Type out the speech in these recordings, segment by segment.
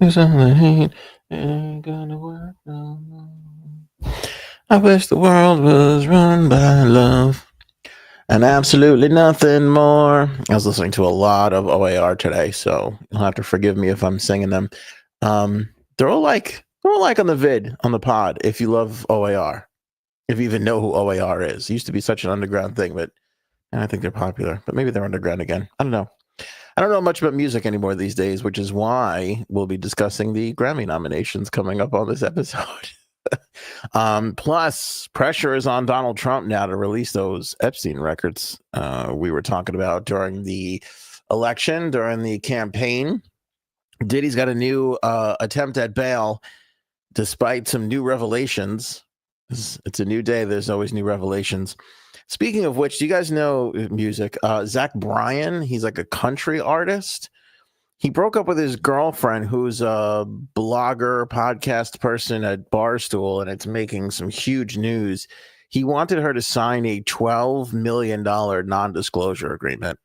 Cause all the hate ain't gonna work no more. I wish the world was run by love and absolutely nothing more. I was listening to a lot of OAR today, so you'll have to forgive me if I'm singing them. They're all like on the vid on the pod if you love OAR, if you even know who OAR is. It used to be such an underground thing, but I think they're popular. But maybe they're underground again. I don't know. I don't know much about music anymore these days, which is why we'll be discussing the Grammy nominations coming up on this episode. Plus, pressure is on Donald Trump now to release those Epstein records we were talking about during the election, during the campaign. Diddy's got a new attempt at bail, despite some new revelations. It's a new day. There's always new revelations. Speaking of which, do you guys know music? Zach Bryan, he's like a country artist. He broke up with his girlfriend, who's a blogger, podcast person at Barstool, and it's making some huge news. He wanted her to sign a $12 million non-disclosure agreement.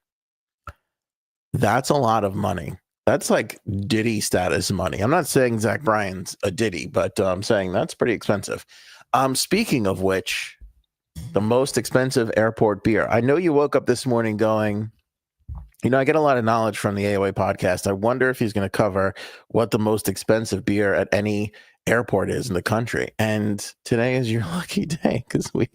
That's a lot of money. That's like Diddy status money. I'm not saying Zach Bryan's a Diddy, but I'm saying that's pretty expensive. Speaking of which, the most expensive airport beer. I know you woke up this morning going, I get a lot of knowledge from the AOA podcast. I wonder if he's going to cover what the most expensive beer at any airport is in the country. And today is your lucky day because we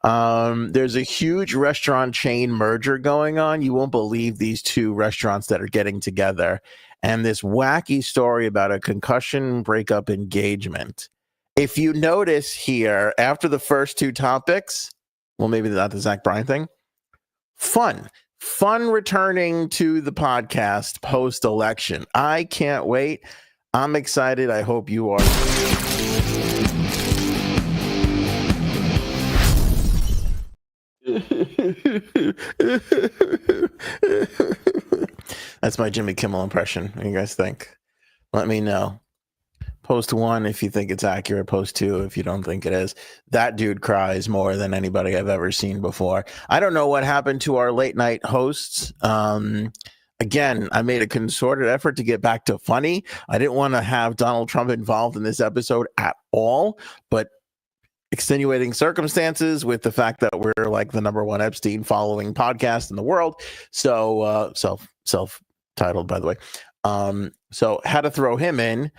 are. There's a huge restaurant chain merger going on. You won't believe these two restaurants that are getting together. And this wacky story about a concussion breakup engagement. If you notice here, after the first two topics, well, maybe not the Zach Bryan thing, fun returning to the podcast post-election. I can't wait. I'm excited. I hope you are. That's my Jimmy Kimmel impression. What do you guys think? Let me know. Post 1 if you think it's accurate. Post 2 if you don't think it is. That dude cries more than anybody I've ever seen before. I don't know what happened to our late night hosts. Again, I made a concerted effort to get back to funny. I didn't want to have Donald Trump involved in this episode at all, but extenuating circumstances with the fact that we're like the number one Epstein following podcast in the world. So self-titled, by the way. So had to throw him in,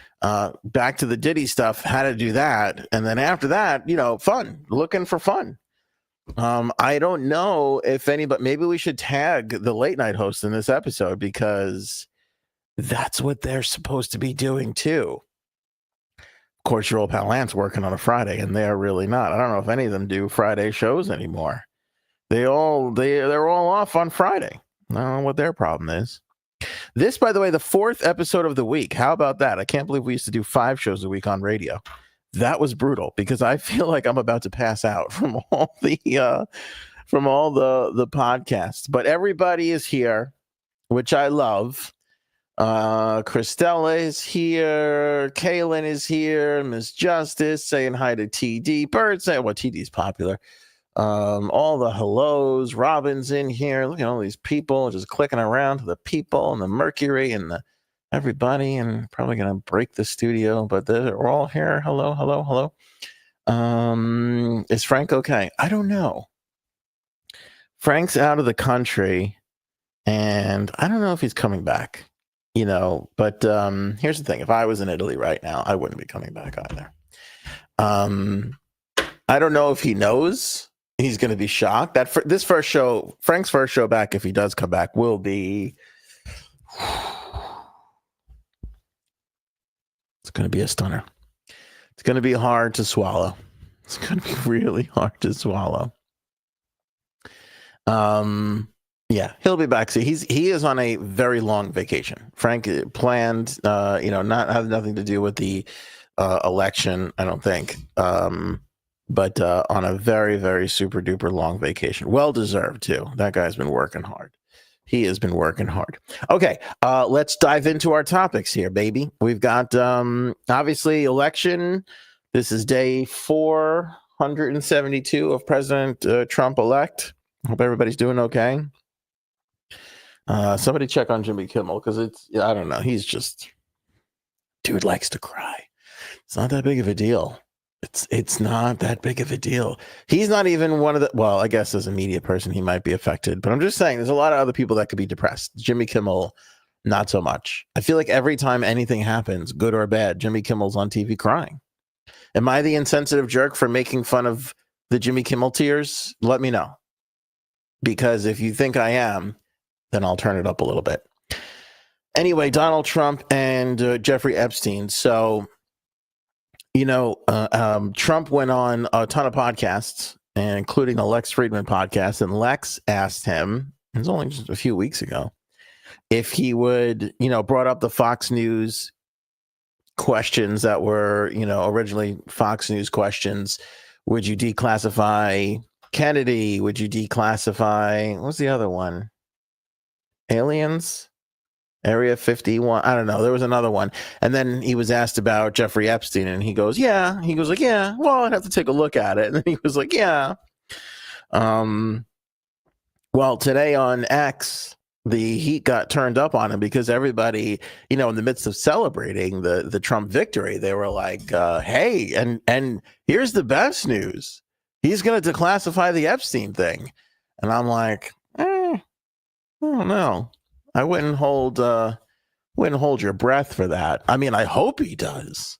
back to the Diddy stuff, had to do that. And then after that, fun, looking for fun. I don't know if but maybe we should tag the late night host in this episode because that's what they're supposed to be doing too. Of course, your old pal Lance working on a Friday, and they're really not. I don't know if any of them do Friday shows anymore. They're all off on Friday. I don't know what their problem is. This, by the way, the 4th episode of the week. How about that? I can't believe we used to do 5 shows a week on radio. That was brutal because I feel like I'm about to pass out from all the podcasts. But everybody is here, which I love. Christella is here. Kaylin is here. Miss Justice saying hi to TD. Bird saying, well, TD's popular. All the hellos. Robin's in here. Look at all these people just clicking around to the people and the Mercury and the everybody, and probably gonna break the studio, but they're all here. Hello. Is Frank okay? I don't know. Frank's out of the country, and I don't know if he's coming back. But here's the thing: if I was in Italy right now, I wouldn't be coming back either. I don't know if he knows. He's going to be shocked that this first show, Frank's first show back, if he does come back, will be. It's going to be a stunner. It's going to be hard to swallow. It's going to be really hard to swallow. Yeah, he'll be back. See, he is on a very long vacation. Frank planned, not have nothing to do with the election, I don't think. But on a very, very super duper long vacation. Well deserved too. That guy's been working hard. He has been working hard. Okay, let's dive into our topics here, baby. We've got obviously election. This is day 472 of President Trump elect. Hope everybody's doing okay. Somebody check on Jimmy Kimmel because I don't know. He's just, dude likes to cry. It's not that big of a deal. It's not that big of a deal. He's not even one of the, well, I guess as a media person, he might be affected, but I'm just saying there's a lot of other people that could be depressed. Jimmy Kimmel, not so much. I feel like every time anything happens, good or bad, Jimmy Kimmel's on TV crying. Am I the insensitive jerk for making fun of the Jimmy Kimmel tears? Let me know. Because if you think I am, then I'll turn it up a little bit. Anyway, Donald Trump and Jeffrey Epstein. So, Trump went on a ton of podcasts, including a Lex Friedman podcast, and Lex asked him, it was only just a few weeks ago, if he would, brought up the Fox News questions that were, originally Fox News questions. Would you declassify Kennedy? Would you declassify, what's the other one? Aliens? Area 51. I don't know. There was another one. And then he was asked about Jeffrey Epstein and he goes, yeah. He goes like, yeah, well, I'd have to take a look at it. And then he was like, yeah. Well, today on X, the heat got turned up on him because everybody, in the midst of celebrating the Trump victory, they were like, hey, and here's the best news. He's going to declassify the Epstein thing. And I'm like, I don't know. I wouldn't hold your breath for that. I mean, I hope he does.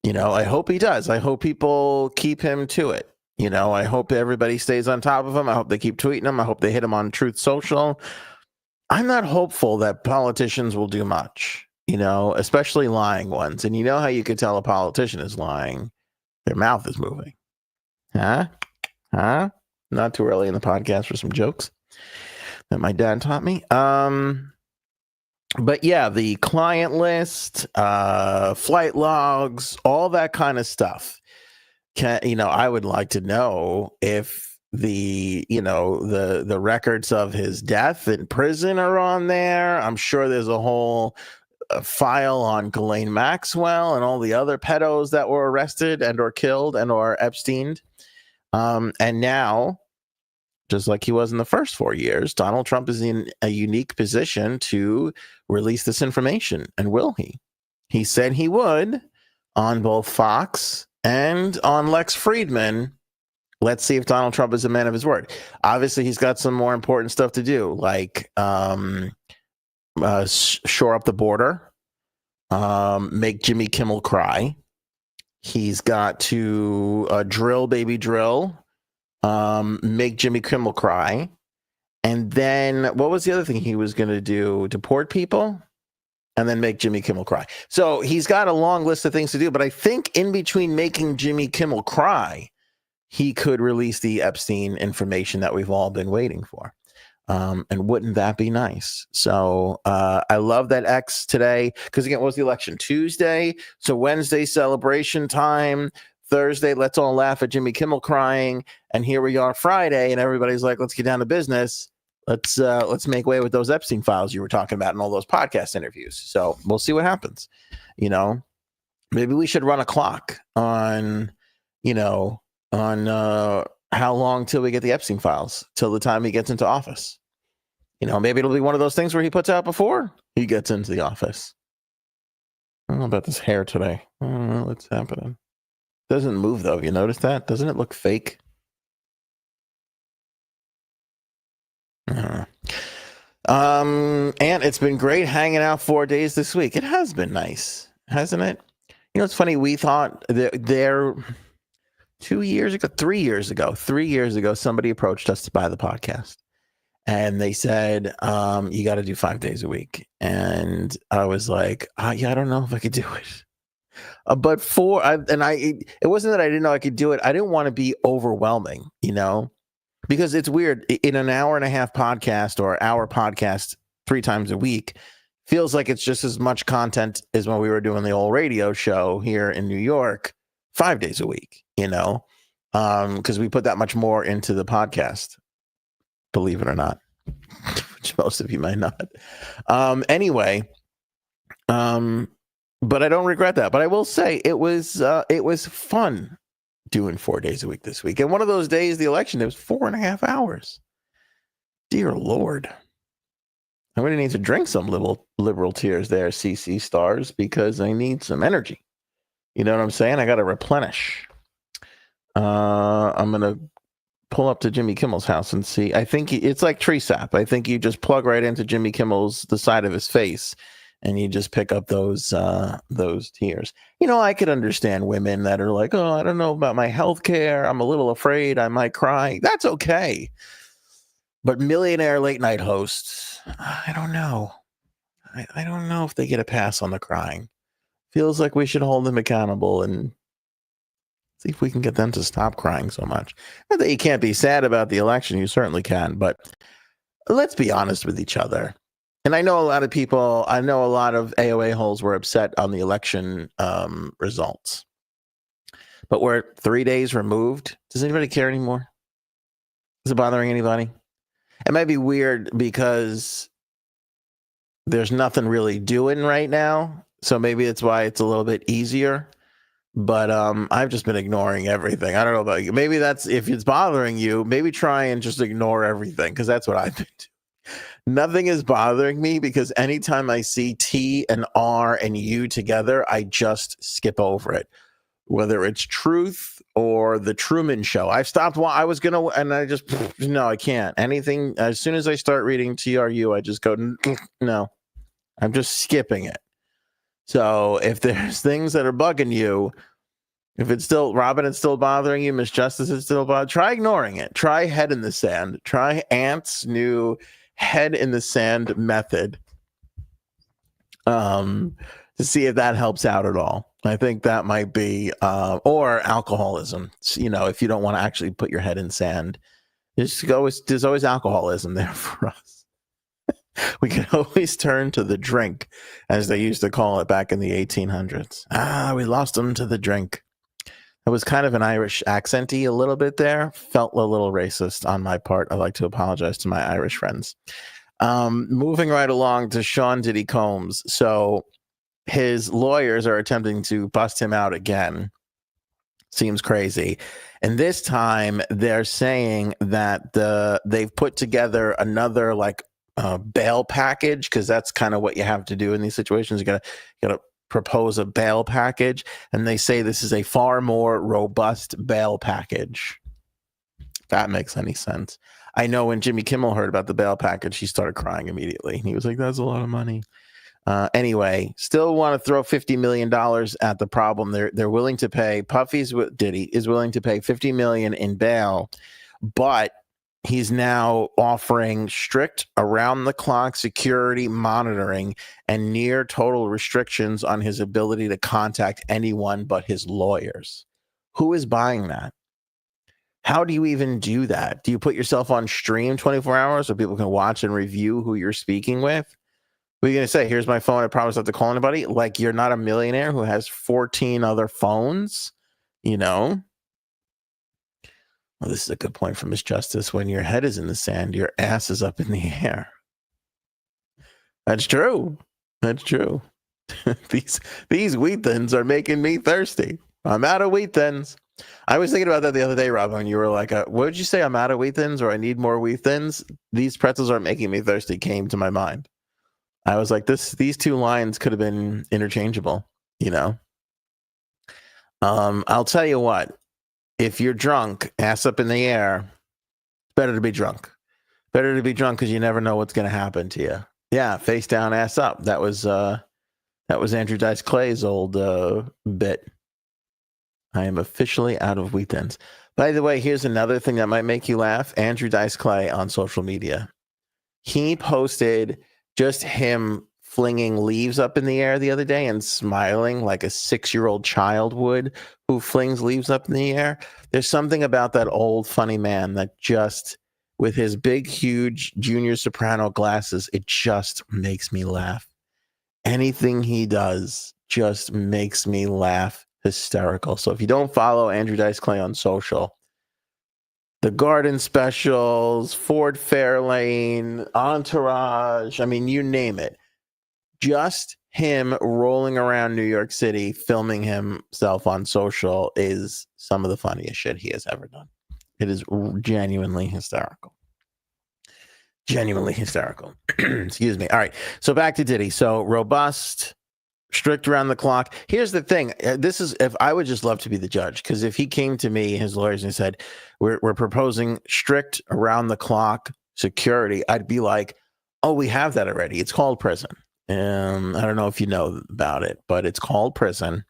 I hope he does. I hope people keep him to it. I hope everybody stays on top of him. I hope they keep tweeting him. I hope they hit him on Truth Social. I'm not hopeful that politicians will do much, especially lying ones. And you know how you could tell a politician is lying? Their mouth is moving. Huh? Not too early in the podcast for some jokes that my dad taught me. But yeah, the client list, flight logs, all that kind of stuff. I would like to know if the records of his death in prison are on there. I'm sure there's a whole file on Ghislaine Maxwell and all the other pedos that were arrested and or killed and or Epsteined. And now, just like he was in the first 4 years, Donald Trump is in a unique position to release this information. And will he? He said he would on both Fox and on Lex Friedman. Let's see if Donald Trump is a man of his word. Obviously, he's got some more important stuff to do, like shore up the border, make Jimmy Kimmel cry. He's got to drill, baby, drill. Make Jimmy Kimmel cry. And then what was the other thing he was going to do? Deport people and then make Jimmy Kimmel cry. So he's got a long list of things to do, but I think in between making Jimmy Kimmel cry, he could release the Epstein information that we've all been waiting for. And wouldn't that be nice? So I love that X today, because again, what was the election? Tuesday. So Wednesday, celebration time. Thursday, let's all laugh at Jimmy Kimmel crying. And here we are Friday, and everybody's like, let's get down to business. Let's make way with those Epstein files you were talking about and all those podcast interviews. So we'll see what happens. Maybe we should run a clock on how long till we get the Epstein files, till the time he gets into office. Maybe it'll be one of those things where he puts out before he gets into the office. I don't know about this hair today. I don't know what's happening. Doesn't move though. Have you noticed that? Doesn't it look fake? And it's been great hanging out 4 days this week. It has been nice, hasn't it? It's funny. We thought there 3 years ago, somebody approached us to buy the podcast. And they said, you got to do 5 days a week. And I was like, yeah, I don't know if I could do it. But it wasn't that I didn't know I could do it. I didn't want to be overwhelming, because it's weird. In an hour and a half podcast or hour podcast 3 times a week feels like it's just as much content as when we were doing the old radio show here in New York 5 days a week, because we put that much more into the podcast, believe it or not, which most of you might not. Anyway, but I don't regret that. But I will say it was fun doing 4 days a week this week. And one of those days, the election, it was 4.5 hours. Dear Lord. I'm going to need to drink some liberal tears there, CC stars, because I need some energy. You know what I'm saying? I got to replenish. I'm going to pull up to Jimmy Kimmel's house and see. I think it's like tree sap. I think you just plug right into Jimmy Kimmel's, the side of his face, and you just pick up those tears. You know, I could understand women that are like, oh, I don't know about my health care. I'm a little afraid I might cry. That's okay. But millionaire late night hosts, I don't know. I don't know if they get a pass on the crying. Feels like we should hold them accountable and see if we can get them to stop crying so much. Not that you can't be sad about the election. You certainly can. But let's be honest with each other. And I know a lot of people, I know a lot of AOA holes were upset on the election results. But we're 3 days removed. Does anybody care anymore? Is it bothering anybody? It might be weird because there's nothing really doing right now. So maybe that's why it's a little bit easier. But I've just been ignoring everything. I don't know about you. Maybe that's, if it's bothering you, maybe try and just ignore everything, because that's what I've been doing. Nothing is bothering me because anytime I see T and R and U together, I just skip over it. Whether it's Truth or The Truman Show. I've stopped. I was going to, and I just, no, I can't. Anything, as soon as I start reading TRU, I just go, no, I'm just skipping it. So if there's things that are bugging you, if it's still, Robin, it's still bothering you, Miss Justice is still bothering, try ignoring it. Try head in the sand. Try Ant's new head in the sand method to see if that helps out at all. I think that might be, or alcoholism. You know, if you don't want to actually put your head in sand, there's always alcoholism there for us. We can always turn to the drink, as they used to call it back in the 1800s. We lost them to the drink. It was kind of an Irish accent-y a little bit there. Felt a little racist on my part. I'd like to apologize to my Irish friends. Moving right along to Sean Diddy Combs. So his lawyers are attempting to bust him out again. Seems crazy. And this time they're saying that they've put together another bail package, because that's kind of what you have to do in these situations. You gotta propose a bail package, and they say this is a far more robust bail package. If that makes any sense. I know when Jimmy Kimmel heard about the bail package, he started crying immediately. He was like, that's a lot of money. Anyway, still want to throw $50 million at the problem. They're willing to pay. Diddy is willing to pay $50 million in bail, but he's now offering strict around-the-clock security monitoring and near total restrictions on his ability to contact anyone but his lawyers. Who is buying that? How do you even do that? Do you put yourself on stream 24 hours so people can watch and review who you're speaking with? What are you going to say? Here's my phone. I promise not to call anybody. Like, you're not a millionaire who has 14 other phones, you know? Well, this is a good point from Miss Justice. When your head is in the sand, your ass is up in the air. That's true. That's true. These wheat thins are making me thirsty. I'm out of wheat thins. I was thinking about that the other day, Rob, when you were like, what did you say? I'm out of wheat thins, or I need more wheat thins. These pretzels are making me thirsty came to my mind. I was like, these two lines could have been interchangeable, you know? I'll tell you what. If you're drunk, ass up in the air, it's better to be drunk. Better to be drunk because you never know what's going to happen to you. Yeah, face down, ass up. That was Andrew Dice Clay's old bit. I am officially out of wheat thins. By the way, here's another thing that might make you laugh. Andrew Dice Clay on social media. He posted just him flinging leaves up in the air the other day and smiling like a 6-year-old child would who flings leaves up in the air. There's something about that old funny man that just, with his big, huge junior soprano glasses, it just makes me laugh. Anything he does just makes me laugh hysterical. So if you don't follow Andrew Dice Clay on social, the Garden Specials, Ford Fairlane, Entourage, I mean, you name it. Just him rolling around New York City, filming himself on social is some of the funniest shit he has ever done. It is genuinely hysterical. Genuinely hysterical. Excuse me. All right. So back to Diddy. So robust, strict around the clock. Here's the thing. This is, if I would just love to be the judge, because if he came to me, his lawyers, and said, we're proposing strict around the clock security, I'd be like, oh, we have that already. It's called prison. I don't know if you know about it, but it's called prison.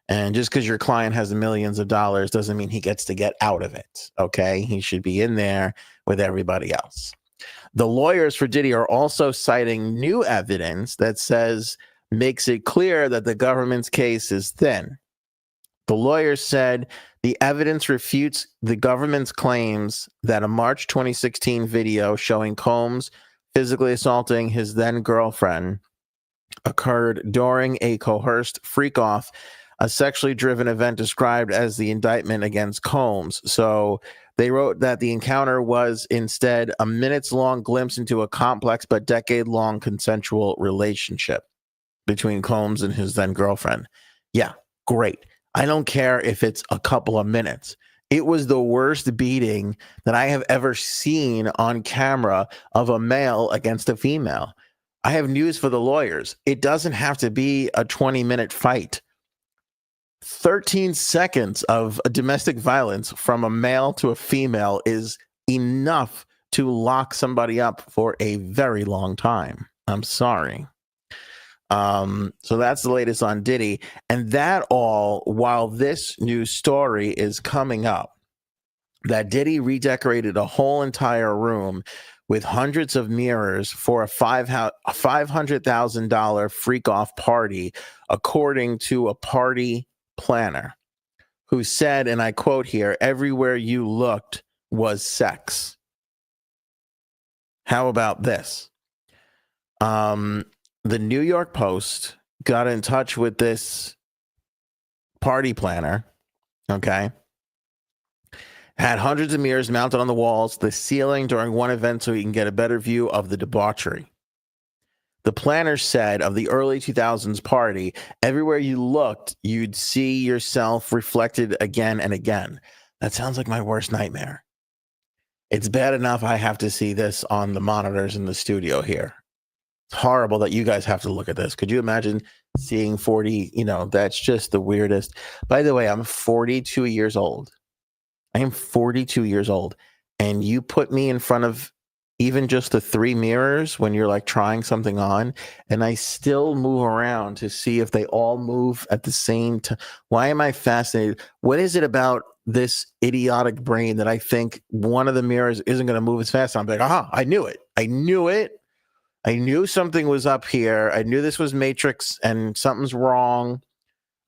And just because your client has millions of dollars doesn't mean he gets to get out of it. Okay. He should be in there with everybody else. The lawyers for Diddy are also citing new evidence that makes it clear that the government's case is thin. The lawyers said the evidence refutes the government's claims that a March 2016 video showing Combs physically assaulting his then girlfriend occurred during a coerced freak-off, a sexually driven event described as the indictment against Combs. So they wrote that the encounter was instead a minutes-long glimpse into a complex but decade-long consensual relationship between Combs and his then girlfriend. Yeah, great. I don't care if it's a couple of minutes. It was the worst beating that I have ever seen on camera of a male against a female. I have news for the lawyers. It doesn't have to be a 20-minute fight. 13 seconds of domestic violence from a male to a female is enough to lock somebody up for a very long time. I'm sorry. So that's the latest on Diddy. And that all while this news story is coming up, that Diddy redecorated a whole entire room with hundreds of mirrors for a $500,000 freak-off party, according to a party planner who said, and I quote here, "Everywhere you looked was sex." How about this? The New York Post got in touch with this party planner, okay? Had hundreds of mirrors mounted on the walls, the ceiling during one event so he can get a better view of the debauchery. The planner said of the early 2000s party, everywhere you looked, you'd see yourself reflected again and again. That sounds like my worst nightmare. It's bad enough I have to see this on the monitors in the studio here. It's horrible that you guys have to look at this. Could you imagine seeing 40? That's just the weirdest. By the way, I'm 42 years old. I am 42 years old. And you put me in front of even just the 3 mirrors when you're like trying something on, and I still move around to see if they all move at the same time. Why am I fascinated? What is it about this idiotic brain that I think one of the mirrors isn't going to move as fast? I'm like, aha, I knew it. I knew it. I knew something was up here. I knew this was Matrix and something's wrong.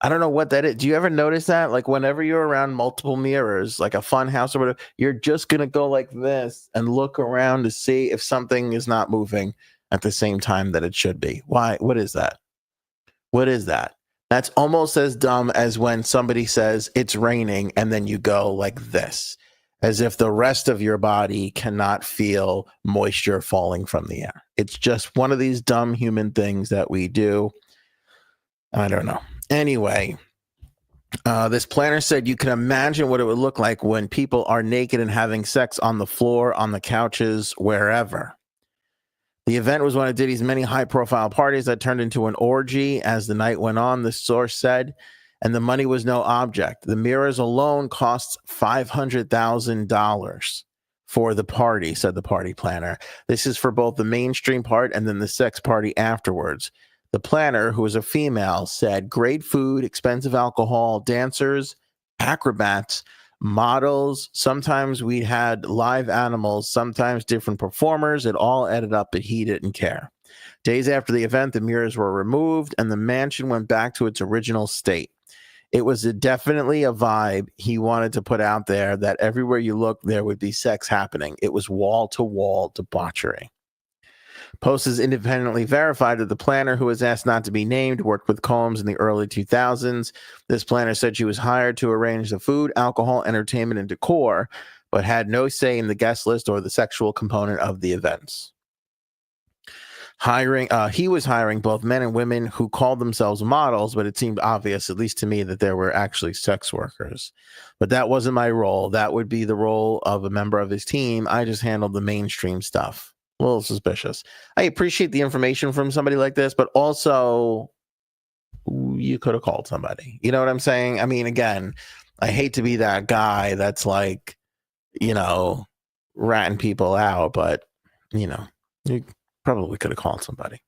I don't know what that is. Do you ever notice that? Like whenever you're around multiple mirrors, like a fun house or whatever, you're just going to go like this and look around to see if something is not moving at the same time that it should be. Why? What is that? What is that? That's almost as dumb as when somebody says it's raining and then you go like this, as if the rest of your body cannot feel moisture falling from the air. It's just one of these dumb human things that we do. I don't know. Anyway, this planner said you can imagine what it would look like when people are naked and having sex on the floor, on the couches, wherever. The event was one of Diddy's many high-profile parties that turned into an orgy as the night went on, the source said, and the money was no object. The mirrors alone cost $500,000 for the party, said the party planner. This is for both the mainstream part and then the sex party afterwards. The planner, who was a female, said great food, expensive alcohol, dancers, acrobats, models. Sometimes we had live animals, sometimes different performers. It all added up, but he didn't care. Days after the event, the mirrors were removed and the mansion went back to its original state. It was definitely a vibe he wanted to put out there that everywhere you look, there would be sex happening. It was wall-to-wall debauchery. Post has independently verified that the planner, who was asked not to be named, worked with Combs in the early 2000s. This planner said she was hired to arrange the food, alcohol, entertainment, and decor, but had no say in the guest list or the sexual component of the events. He was hiring both men and women who called themselves models, but it seemed obvious, at least to me, that there were actually sex workers. But that wasn't my role. That would be the role of a member of his team. I just handled the mainstream stuff. A little suspicious. I appreciate the information from somebody like this, but also you could have called somebody. You know what I'm saying? I mean, again, I hate to be that guy that's like, ratting people out, but you probably could have called somebody.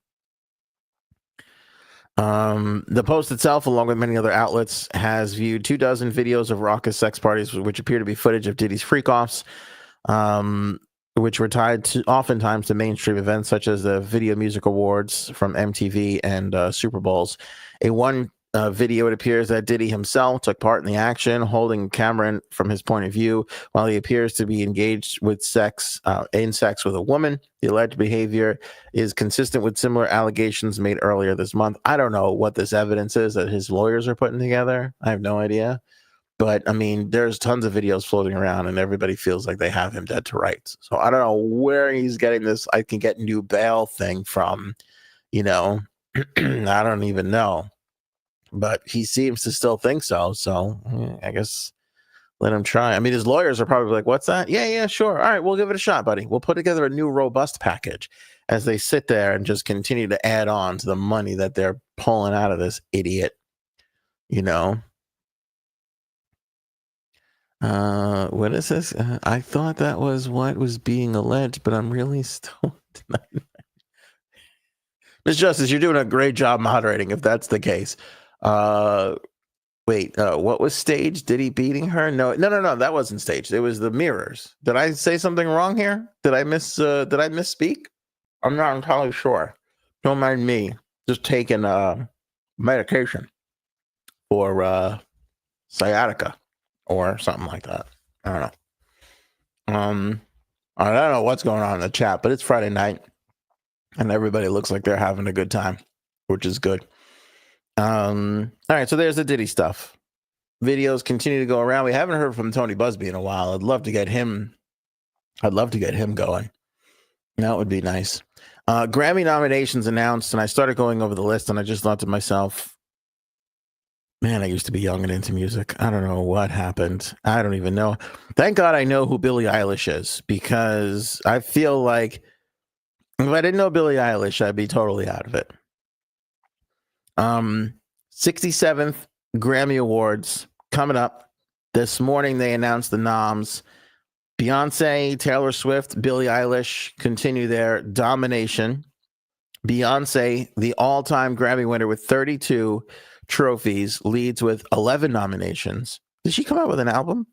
The post itself, along with many other outlets, has viewed 24 videos of raucous sex parties, which appear to be footage of Diddy's freak-offs, which were tied to oftentimes to mainstream events such as the Video Music Awards from MTV and Super Bowls. In one video, it appears that Diddy himself took part in the action, holding a camera from his point of view, while he appears to be engaged with sex with a woman. The alleged behavior is consistent with similar allegations made earlier this month. I don't know what this evidence is that his lawyers are putting together. I have no idea. But, I mean, there's tons of videos floating around, and everybody feels like they have him dead to rights. So I don't know where he's getting this I can get new bail thing from, I don't even know. But he seems to still think so. So I guess let him try. I mean, his lawyers are probably like, what's that? Yeah, sure. All right, we'll give it a shot, buddy. We'll put together a new robust package, as they sit there and just continue to add on to the money that they're pulling out of this idiot, What is this? I thought that was what was being alleged, but I'm really still. Ms. Justice, you're doing a great job moderating if that's the case. Wait, what was staged? Diddy beating her? No, that wasn't staged. It was the mirrors. Did I say something wrong here? Did I misspeak? I'm not entirely sure. Don't mind me just taking medication for sciatica or something like that. I don't know. I don't know what's going on in the chat, but it's Friday night and everybody looks like they're having a good time, which is good. All right, so there's the Diddy stuff. Videos continue to go around. We haven't heard from Tony Busby in a while. I'd love to get him going. That would be nice. Grammy nominations announced, and I started going over the list, and I just thought to myself, man, I used to be young and into music. I don't know what happened. I don't even know. Thank God I know who Billie Eilish is, because I feel like if I didn't know Billie Eilish, I'd be totally out of it. 67th Grammy Awards coming up. This morning they announced the noms. Beyonce, Taylor Swift, Billie Eilish continue their domination. Beyonce, the all-time Grammy winner with 32 trophies, leads with 11 nominations. Did she come out with an album?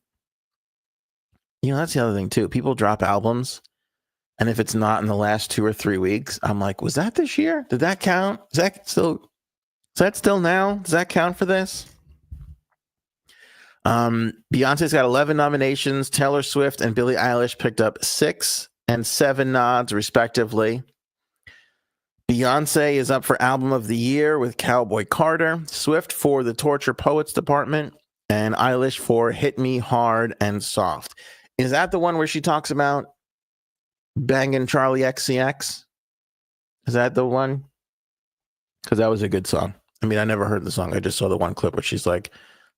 That's the other thing too. People drop albums, and if it's not in the last 2 or 3 weeks, I'm like, was that this year? Did that count? Is that still now? Does that count for this? Beyonce's got 11 nominations. Taylor Swift and Billie Eilish picked up 6 and 7 nods, respectively. Beyonce is up for Album of the Year with Cowboy Carter, Swift for the Torture Poets Department, and Eilish for Hit Me Hard and Soft. Is that the one where she talks about banging Charlie XCX? Is that the one? Because that was a good song. I mean, I never heard the song. I just saw the one clip where she's like,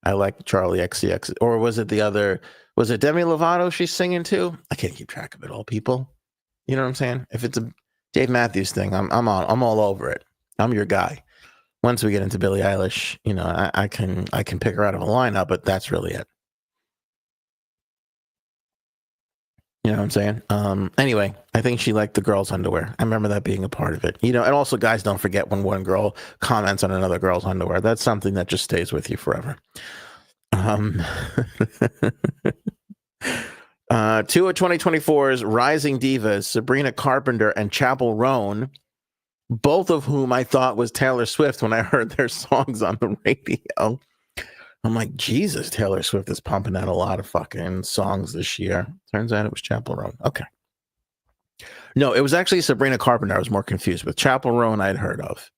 I like Charlie XCX. Or was it the other? Was it Demi Lovato she's singing to? I can't keep track of it all, people. You know what I'm saying? If it's a Dave Matthews thing, I'm all over it. I'm your guy. Once we get into Billie Eilish, I can pick her out of a lineup, but that's really it. You know what I'm saying? Anyway, I think she liked the girl's underwear. I remember that being a part of it. And also, guys, don't forget when one girl comments on another girl's underwear. That's something that just stays with you forever. 2 of 2024's rising divas, Sabrina Carpenter and Chappell Roan, both of whom I thought was Taylor Swift when I heard their songs on the radio. I'm like, Jesus, Taylor Swift is pumping out a lot of fucking songs this year. Turns out it was Chappell Roan. Okay. No, it was actually Sabrina Carpenter I was more confused with. Chappell Roan I'd heard of.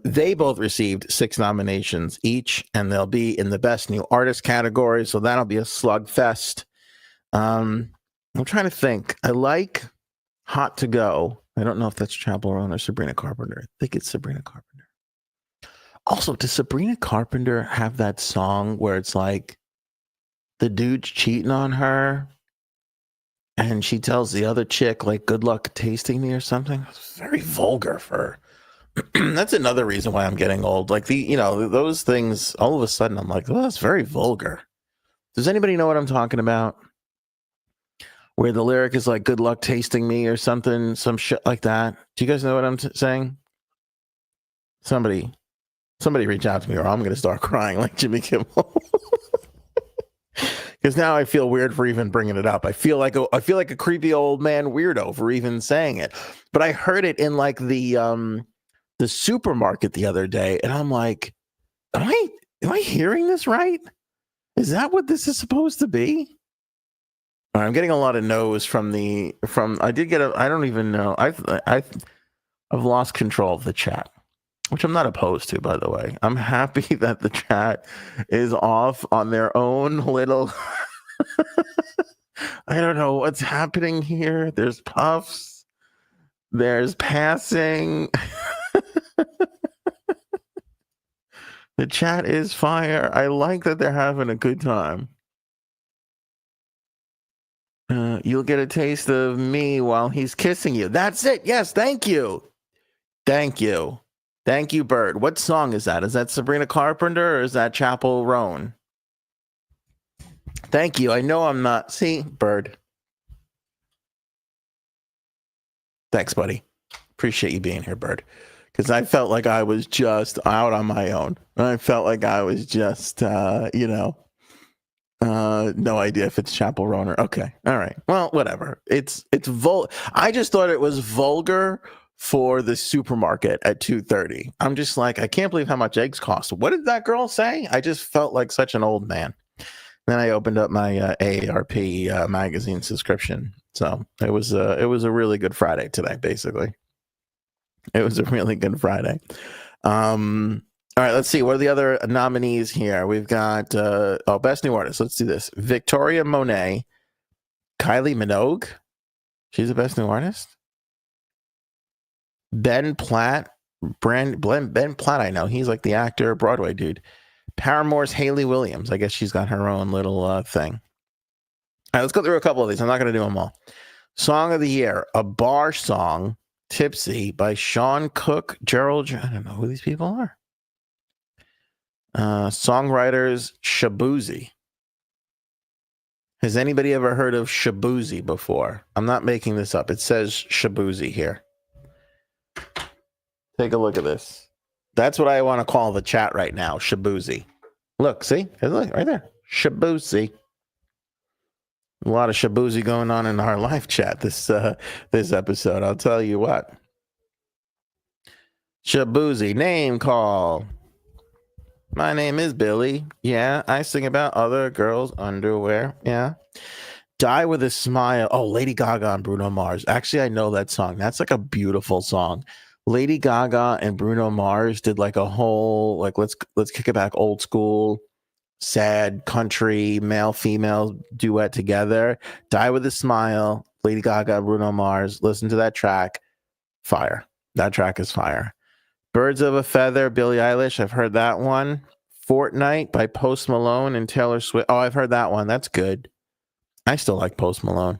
They both received 6 nominations each, and they'll be in the Best New Artist category, so that'll be a slugfest. I'm trying to think. I like Hot to Go. I don't know if that's Chappell Roan or Sabrina Carpenter. I think it's Sabrina Carpenter. Also, does Sabrina Carpenter have that song where it's like the dude's cheating on her and she tells the other chick, like, good luck tasting me or something. It's very vulgar for her. That's another reason why I'm getting old. Like, those things, all of a sudden, I'm like, well, that's very vulgar. Does anybody know what I'm talking about? Where the lyric is like, good luck tasting me or something, some shit like that. Do you guys know what I'm saying? Somebody reach out to me or I'm going to start crying like Jimmy Kimmel. Because now I feel weird for even bringing it up. I feel like a creepy old man weirdo for even saying it. But I heard it in like the supermarket the other day, and I'm like, am I hearing this right? Is that what this is supposed to be? I'm getting a lot of no's from. I did get I don't even know. I've lost control of the chat, which I'm not opposed to, by the way. I'm happy that the chat is off on their own little. I don't know what's happening here. There's puffs. There's passing. The chat is fire. I like that they're having a good time. You'll get a taste of me while he's kissing you. That's it. Yes, thank you. Thank you. Thank you, Bird. What song is that? Is that Sabrina Carpenter or is that Chapel Roan? Thank you. I know I'm not. See, Bird. Thanks, buddy. Appreciate you being here, Bird. Because I felt like I was just out on my own. I felt like I was just, no idea if it's Chapel Roan. Okay. All right. Well, whatever. It's I just thought it was vulgar for the supermarket at 2:30. I'm just like, I can't believe how much eggs cost. What did that girl say? I just felt like such an old man. Then I opened up my AARP magazine subscription. So it was a really good Friday today, basically. It was a really good Friday. All right, let's see. What are the other nominees here? We've got, Best New Artist. Let's do this. Victoria Monet, Kylie Minogue. She's the Best New Artist. Ben Platt. Ben Platt, I know. He's like the actor, Broadway dude. Paramore's Hayley Williams. I guess she's got her own little thing. All right, let's go through a couple of these. I'm not going to do them all. Song of the Year, a bar song, Tipsy by Sean Cook, Gerald. I don't know who these people are. Songwriters, Shabuzi. Has anybody ever heard of Shabuzi before? I'm not making this up. It says Shabuzi here. Take a look at this. That's what I want to call the chat right now, Shabuzi. Look, see? Look, right there. Shabuzi. A lot of Shabuzi going on in our live chat this episode. I'll tell you what. Shabuzi, name call. My name is Billy. Yeah, I sing about other girls' underwear. Yeah. Die with a Smile. Oh, Lady Gaga and Bruno Mars. Actually, I know that song. That's like a beautiful song. Lady Gaga and Bruno Mars did like a whole, like, let's kick it back old school, sad country, male, female duet together. Die with a Smile. Lady Gaga, Bruno Mars. Listen to that track. Fire. That track is fire. Birds of a Feather, Billie Eilish. I've heard that one. Fortnite by Post Malone and Taylor Swift. Oh, I've heard that one. That's good. I still like Post Malone.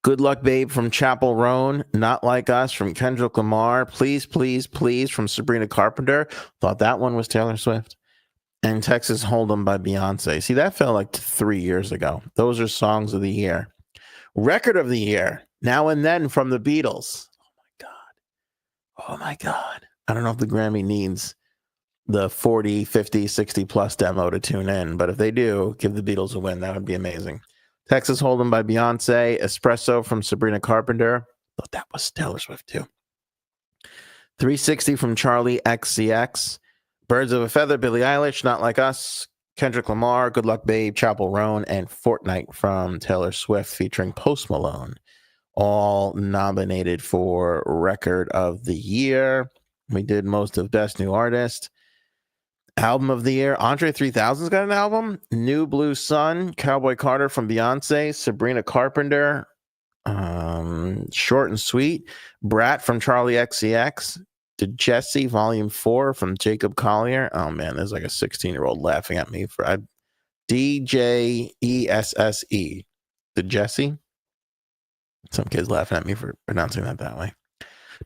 Good Luck Babe from Chapel Roan. Not Like Us from Kendrick Lamar. Please, Please, Please from Sabrina Carpenter. Thought that one was Taylor Swift. And Texas Hold'em by Beyonce. See, that felt like 3 years ago. Those are songs of the year. Record of the year. Now and Then from the Beatles. Oh my God. I don't know if the Grammy needs the 40, 50, 60 plus demo to tune in, but if they do, give the Beatles a win. That would be amazing. Texas Hold'em by Beyonce. Espresso from Sabrina Carpenter. Thought that was Taylor Swift too. 360 from Charlie XCX. Birds of a Feather, Billie Eilish. Not Like Us, Kendrick Lamar. Good Luck Babe, Chapel Roan. And Fortnite from Taylor Swift featuring Post Malone. All nominated for Record of the Year. We did most of Best New Artist. Album of the Year. Andre 3000's got an album. New Blue Sun. Cowboy Carter from Beyonce. Sabrina Carpenter. Short and Sweet. Brat from Charlie XCX. Did Jesse Volume 4 from Jacob Collier. Oh man, there's like a 16-year-old laughing at me for DJESSE. Did Jesse? Some kids laughing at me for pronouncing that way.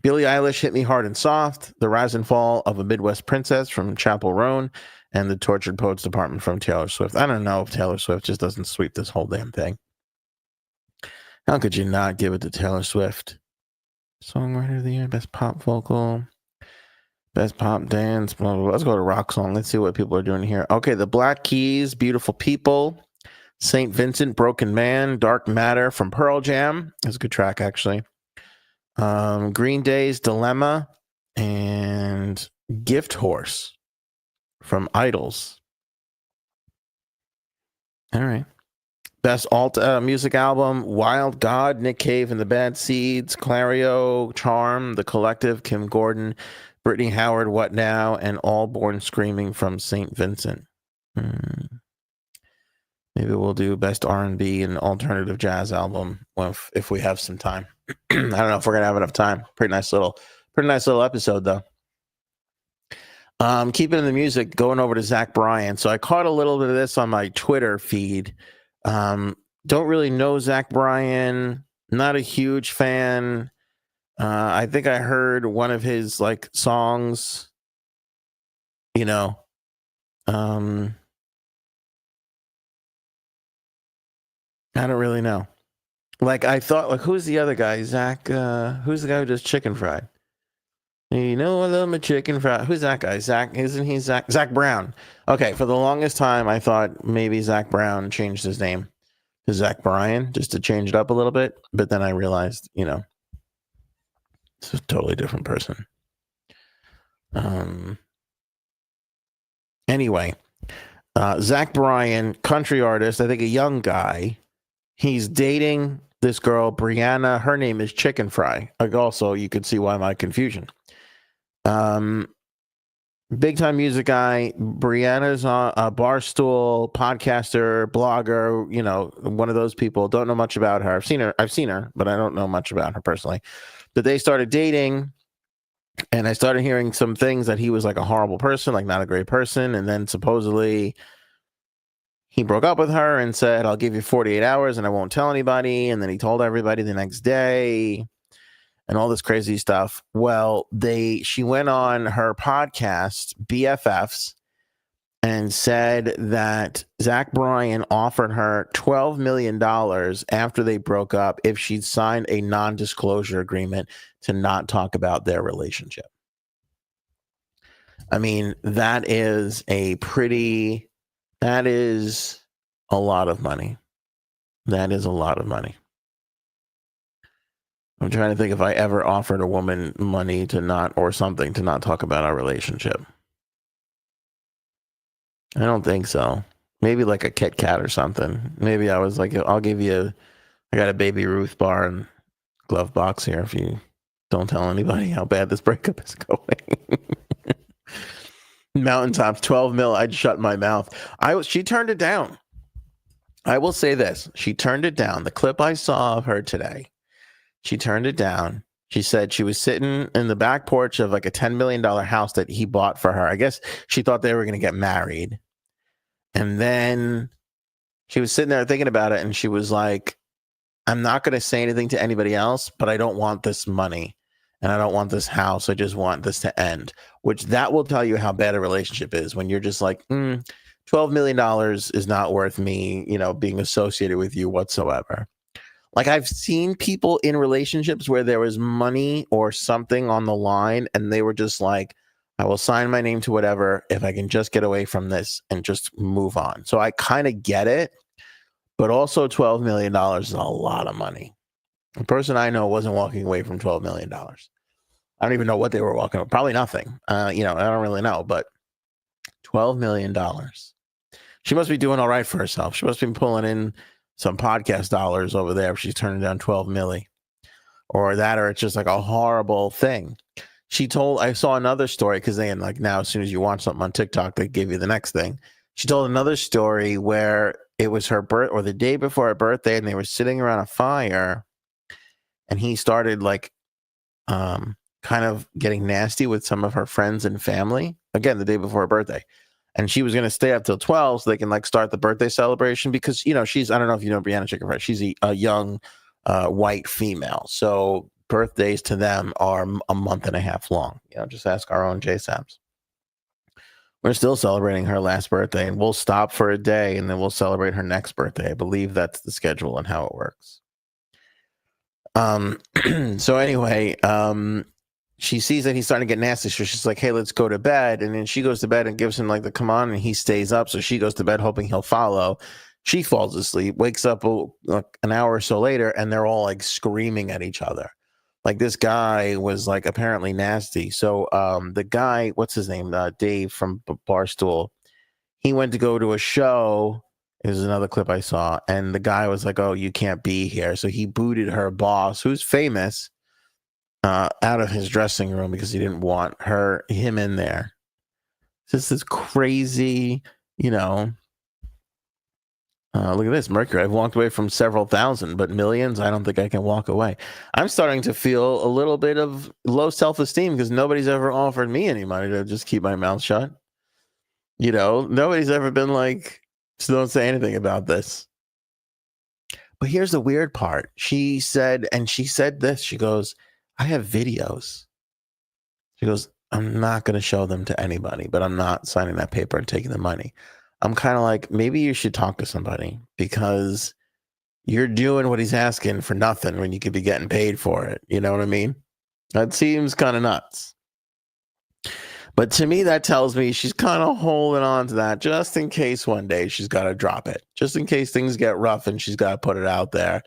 Billie Eilish, Hit Me Hard and Soft, The Rise and Fall of a Midwest Princess from Chappell Roan, and The Tortured Poets Department from Taylor Swift. I don't know if Taylor Swift just doesn't sweep this whole damn thing. How could you not give it to Taylor Swift? Songwriter of the Year, Best Pop Vocal, Best Pop Dance, blah, blah, blah. Let's go to Rock Song. Let's see what people are doing here. Okay, The Black Keys, Beautiful People, St. Vincent, Broken Man, Dark Matter from Pearl Jam. That's a good track, actually. Green Day's Dilemma, and Gift Horse from Idols. All right. Best alt music album, Wild God, Nick Cave and the Bad Seeds, Clario, Charm, The Collective, Kim Gordon, Brittany Howard, What Now, and All Born Screaming from St. Vincent. Maybe we'll do best R&B and alternative jazz album if we have some time. I don't know if we're gonna have enough time. Pretty nice little episode though. Keeping in the music, going over to Zach Bryan. So I caught a little bit of this on my Twitter feed. Don't really know Zach Bryan. Not a huge fan. I think I heard one of his like songs. You know, I don't really know. Like I thought, like who's the other guy? Zach. Who's the guy who does chicken fried? You know I love my chicken fried. Who's that guy? Zach? Isn't he Zach? Zach Brown. Okay, for the longest time, I thought maybe Zach Brown changed his name to Zach Bryan just to change it up a little bit. But then I realized, you know, it's a totally different person. Anyway, Zach Bryan, country artist, I think a young guy. He's dating this girl, Brianna. Her name is Chicken Fry. Like also, you could see why my confusion. Big time music guy. Brianna's a Barstool podcaster, blogger, you know, one of those people. Don't know much about her. I've seen her, but I don't know much about her personally. But they started dating, and I started hearing some things that he was like a horrible person, like not a great person. And then supposedly he broke up with her and said, I'll give you 48 hours and I won't tell anybody. And then he told everybody the next day and all this crazy stuff. Well, she went on her podcast, BFFs, and said that Zach Bryan offered her $12 million after they broke up if she'd signed a non-disclosure agreement to not talk about their relationship. I mean, that is a lot of money. That is a lot of money. I'm trying to think if I ever offered a woman money to not talk about our relationship. I don't think so. Maybe like a Kit Kat or something. Maybe I was like, I got a Baby Ruth bar and glove box here if you don't tell anybody how bad this breakup is going. Mountaintops, 12 mil. I'd shut my mouth. She turned it down. I will say this. She turned it down. The clip I saw of her today, she turned it down. She said she was sitting in the back porch of like a $10 million house that he bought for her. I guess she thought they were going to get married. And then she was sitting there thinking about it. And she was like, I'm not going to say anything to anybody else, but I don't want this money. And I don't want this house. I just want this to end, which that will tell you how bad a relationship is when you're just like, $12 million is not worth me, you know, being associated with you whatsoever. Like I've seen people in relationships where there was money or something on the line and they were just like, I will sign my name to whatever if I can just get away from this and just move on. So I kind of get it, but also $12 million is a lot of money. The person I know wasn't walking away from $12 million. I don't even know what they were walking away. Probably nothing. I don't really know, but $12 million. She must be doing all right for herself. She must be pulling in some podcast dollars over there if she's turning down 12 milli or it's just like a horrible thing. I saw another story because now as soon as you watch something on TikTok, they give you the next thing. She told another story where it was her birth or the day before her birthday and they were sitting around a fire and he started kind of getting nasty with some of her friends and family. Again, the day before her birthday. And she was going to stay up till 12 so they can start the birthday celebration because, you know, I don't know if you know Brianna Chicken Fry. She's a young white female. So birthdays to them are a month and a half long. Just ask our own J Sams. We're still celebrating her last birthday, and we'll stop for a day, and then we'll celebrate her next birthday. I believe that's the schedule and how it works. So anyway, she sees that he's starting to get nasty, so she's like, hey, let's go to bed. And then she goes to bed and gives him like the come on, and he stays up. So she goes to bed hoping he'll follow. She falls asleep, wakes up an hour or so later, and they're all like screaming at each other. Like, this guy was like apparently nasty. So the guy, what's his name? Dave from Barstool. He went to go to a show. There's another clip I saw, and the guy was like, oh, you can't be here. So he booted her boss, who's famous, out of his dressing room because he didn't want him in there. This is crazy, look at this, Mercury. I've walked away from several thousand, but millions, I don't think I can walk away. I'm starting to feel a little bit of low self-esteem because nobody's ever offered me any money to just keep my mouth shut. Nobody's ever been like, just don't say anything about this. But here's the weird part. She said this. She goes, I have videos. She goes, I'm not going to show them to anybody, but I'm not signing that paper and taking the money. I'm kind of like, maybe you should talk to somebody because you're doing what he's asking for nothing when you could be getting paid for it. You know what I mean? That seems kind of nuts. But to me, that tells me she's kind of holding on to that just in case one day she's got to drop it. Just in case things get rough and she's got to put it out there.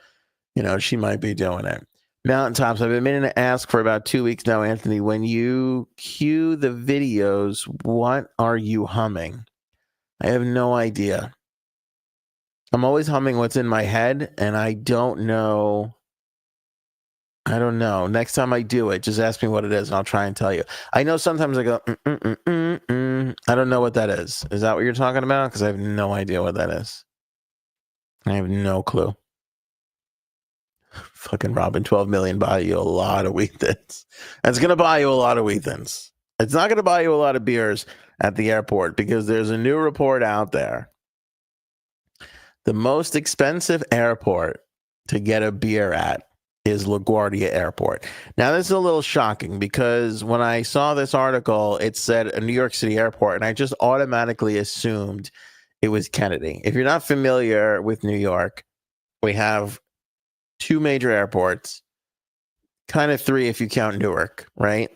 She might be doing it. Mountaintops, I've been meaning to ask for about 2 weeks now, Anthony. When you cue the videos, what are you humming? I have no idea. I'm always humming what's in my head, and I don't know. Next time I do it, just ask me what it is, and I'll try and tell you. I know sometimes I go, I don't know what that is. Is that what you're talking about? Because I have no idea what that is. I have no clue. Fucking Robin, 12 million buy you a lot of wheat thins. It's going to buy you a lot of wheat thins. It's not going to buy you a lot of beers at the airport because there's a new report out there. The most expensive airport to get a beer at is LaGuardia Airport. Now, this is a little shocking because when I saw this article, it said a New York City airport, and I just automatically assumed it was Kennedy. If you're not familiar with New York, we have 2 major airports, kind of 3 if you count Newark, right?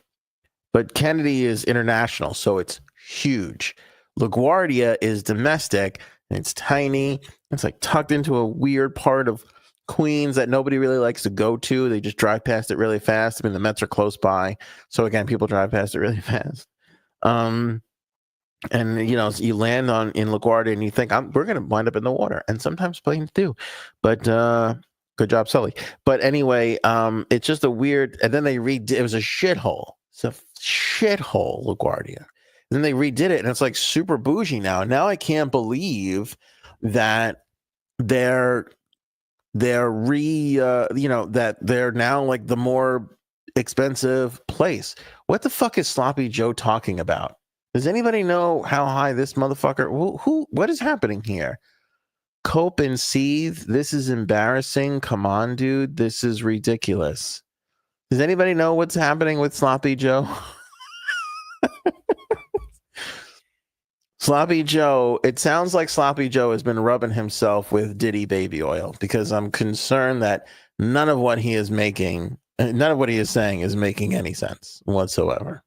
But Kennedy is international, so it's huge. LaGuardia is domestic, and it's tiny. It's like tucked into a weird part of Queens that nobody really likes to go to. They just drive past it really fast. I mean, the Mets are close by, so again, people drive past it really fast. And you land in LaGuardia, and you think we're going to wind up in the water, and sometimes planes do. But good job, Sully. But anyway, it's just a weird. And then it was a shithole. It's a shithole, LaGuardia. And then they redid it, and it's like super bougie now. And now I can't believe that they're that they're now like the more expensive place. What the fuck is Sloppy Joe talking about? Does anybody know how high this motherfucker? What is happening here? Cope and seethe. This is embarrassing. Come on, dude. This is ridiculous. Does anybody know what's happening with Sloppy Joe? Sloppy Joe, it sounds like Sloppy Joe has been rubbing himself with Diddy baby oil because I'm concerned that none of what he is saying is making any sense whatsoever.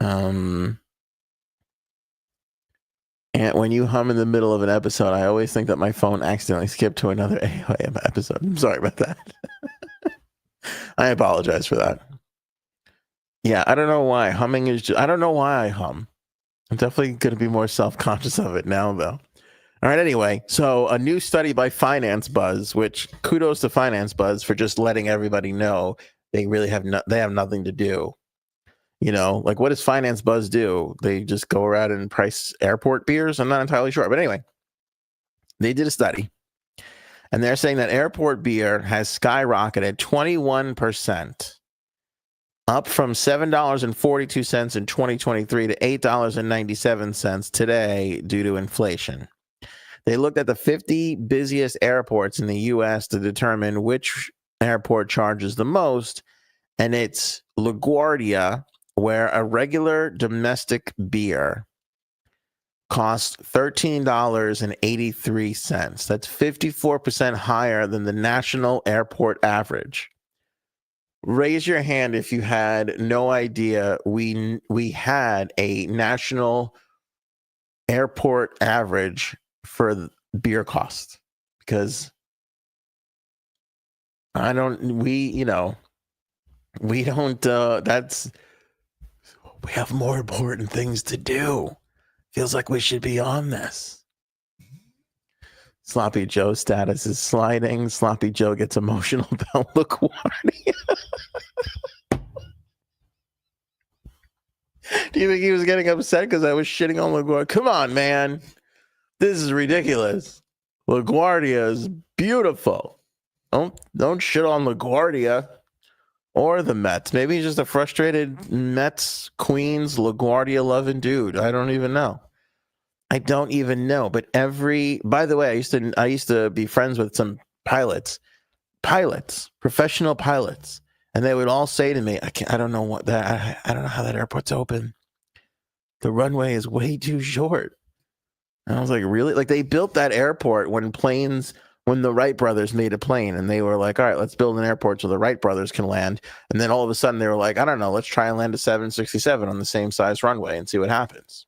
And when you hum in the middle of an episode, I always think that my phone accidentally skipped to another AOA episode. I'm sorry about that. I apologize for that. Yeah, I don't know why. Humming is I don't know why I hum. I'm definitely going to be more self-conscious of it now, though. All right, anyway, so a new study by Finance Buzz, which kudos to Finance Buzz for just letting everybody know they really have nothing to do. Like what does Finance Buzz do? They just go around and price airport beers? I'm not entirely sure. But anyway, they did a study, and they're saying that airport beer has skyrocketed 21%. Up from $7.42 in 2023 to $8.97 today due to inflation. They looked at the 50 busiest airports in the U.S. to determine which airport charges the most, and it's LaGuardia, where a regular domestic beer costs $13.83. That's 54% higher than the national airport average. Raise your hand if you had no idea we had a national airport average for beer cost, because we have more important things to do. Feels like we should be on this. Sloppy Joe's status is sliding. Sloppy Joe gets emotional about LaGuardia. Do you think he was getting upset because I was shitting on LaGuardia? Come on, man. This is ridiculous. LaGuardia is beautiful. Don't shit on LaGuardia or the Mets. Maybe he's just a frustrated Mets, Queens, LaGuardia loving dude. I don't even know. But by the way, I used to be friends with some pilots, professional pilots, and they would all say to me, I don't know how that airport's open. The runway is way too short. And I was like, really? Like, they built that airport when the Wright brothers made a plane, and they were like, all right, let's build an airport so the Wright brothers can land. And then all of a sudden they were like, I don't know, let's try and land a 767 on the same size runway and see what happens.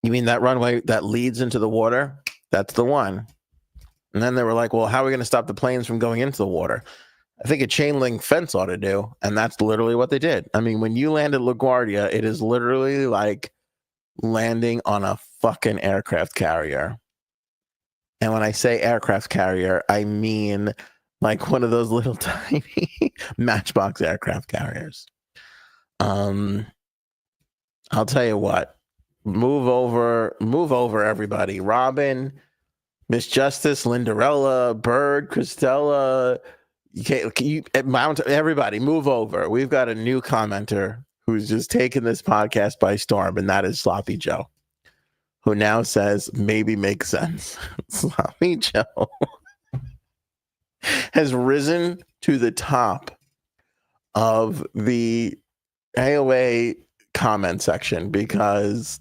You mean that runway that leads into the water? That's the one. And then they were like, well, how are we going to stop the planes from going into the water? I think a chain link fence ought to do. And that's literally what they did. I mean, when you land at LaGuardia, it is literally like landing on a fucking aircraft carrier. And when I say aircraft carrier, I mean like one of those little tiny Matchbox aircraft carriers. I'll tell you what. Move over, everybody. Robin, Miss Justice, Lindarella, Bird, Christella, everybody, move over. We've got a new commenter who's just taken this podcast by storm, and that is Sloppy Joe, who now says maybe makes sense. Sloppy Joe has risen to the top of the AOA comment section, because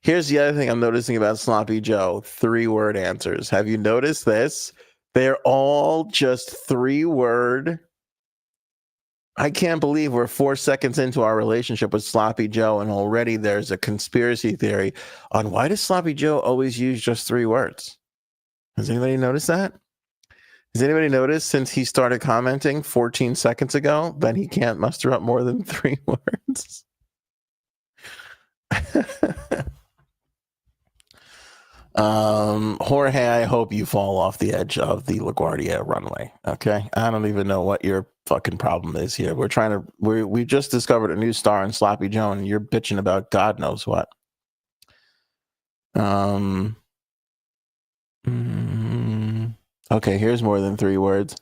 here's the other thing I'm noticing about Sloppy Joe: 3-word answers. Have you noticed this? They're all just 3-word. I can't believe we're 4 seconds into our relationship with Sloppy Joe, and already there's a conspiracy theory on why does Sloppy Joe always use just 3 words. Has anybody noticed that? Has anybody noticed since he started commenting 14 seconds ago that he can't muster up more than 3 words? Jorge, I hope you fall off the edge of the LaGuardia runway. Okay, I don't even know what your fucking problem is here. We just discovered a new star in Sloppy Joe, and you're bitching about God knows what. Okay, here's more than 3 words.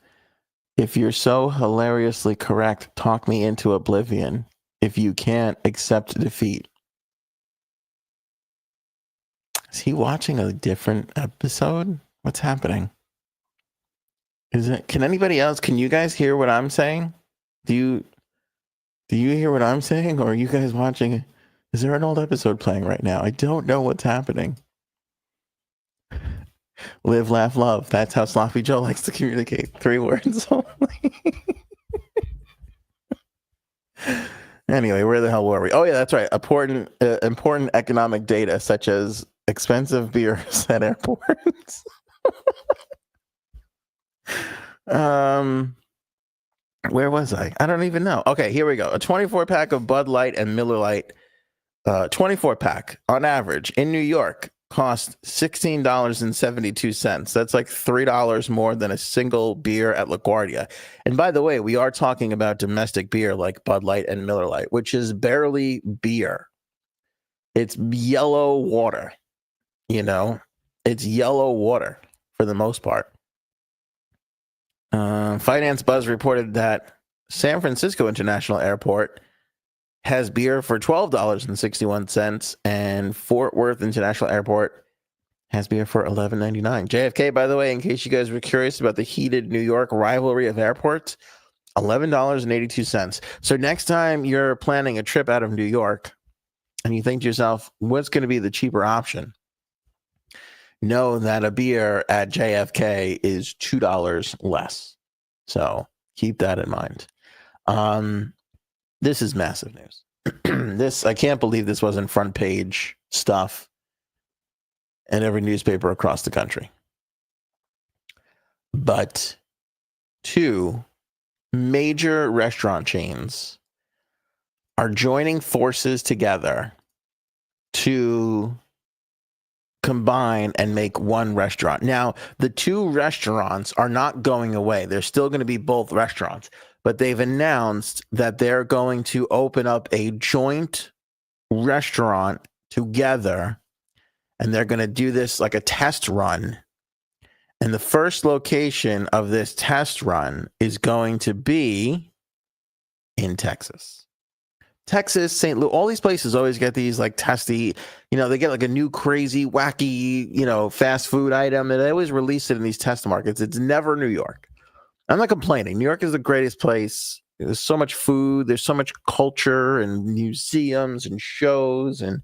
If you're so hilariously correct, talk me into oblivion. If you can't, accept defeat. Is he watching a different episode? What's happening? Can anybody else? Can you guys hear what I'm saying? Do you hear what I'm saying? Or are you guys watching? Is there an old episode playing right now? I don't know what's happening. Live, laugh, love. That's how Sloppy Joe likes to communicate. 3 words only. Anyway, where the hell were we? Oh yeah, that's right. Important economic data, such as expensive beers at airports. Where was I? I don't even know. Okay, here we go. A 24-pack of Bud Light and Miller Lite, 24-pack on average in New York cost $16.72. That's like $3 more than a single beer at LaGuardia. And by the way, we are talking about domestic beer like Bud Light and Miller Lite, which is barely beer. It's yellow water. It's yellow water for the most part. Finance Buzz reported that San Francisco International Airport has beer for $12.61, and Fort Worth International Airport Has beer for $11.99. JFK, by the way, in case you guys were curious about the heated New York rivalry of airports, $11.82. So next time you're planning a trip out of New York and you think to yourself, what's going to be the cheaper option? Know that a beer at JFK is $2 less. So keep that in mind. This is massive news. I can't believe this wasn't front page stuff in every newspaper across the country. But 2 major restaurant chains are joining forces together to combine and make one restaurant. Now, the 2 restaurants are not going away. They're still going to be both restaurants, but they've announced that they're going to open up a joint restaurant together, and they're going to do this like a test run. And the first location of this test run is going to be in Texas. Texas, St. Louis, all these places always get these like testy, they get like a new crazy, wacky, fast food item, and they always release it in these test markets. It's never New York. I'm not complaining. New York is the greatest place. There's so much food. There's so much culture and museums and shows, and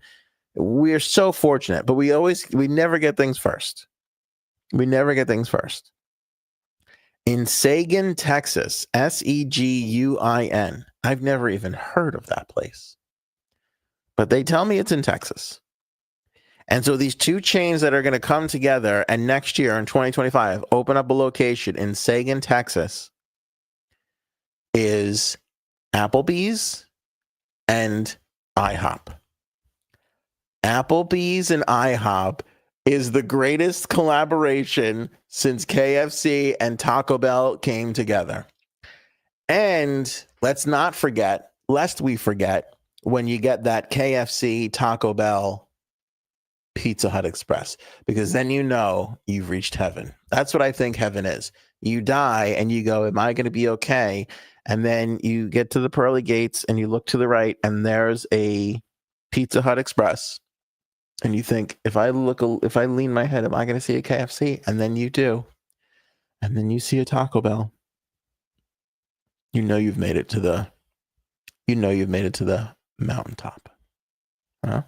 we're so fortunate. But we never get things first. We never get things first. In Seguin, Texas, Seguin. I've never even heard of that place. But they tell me it's in Texas. And so these 2 chains that are going to come together and next year in 2025 open up a location in Seguin, Texas is Applebee's and IHOP. Applebee's and IHOP is the greatest collaboration since KFC and Taco Bell came together. And let's not forget, lest we forget, when you get that KFC, Taco Bell, Pizza Hut Express, because then you've reached heaven. That's what I think heaven is. You die and you go, am I going to be okay? And then you get to the pearly gates and you look to the right and there's a Pizza Hut Express. And you think, if I lean my head, am I going to see a KFC? And then you do. And then you see a Taco Bell. You've made it to the mountaintop. Huh?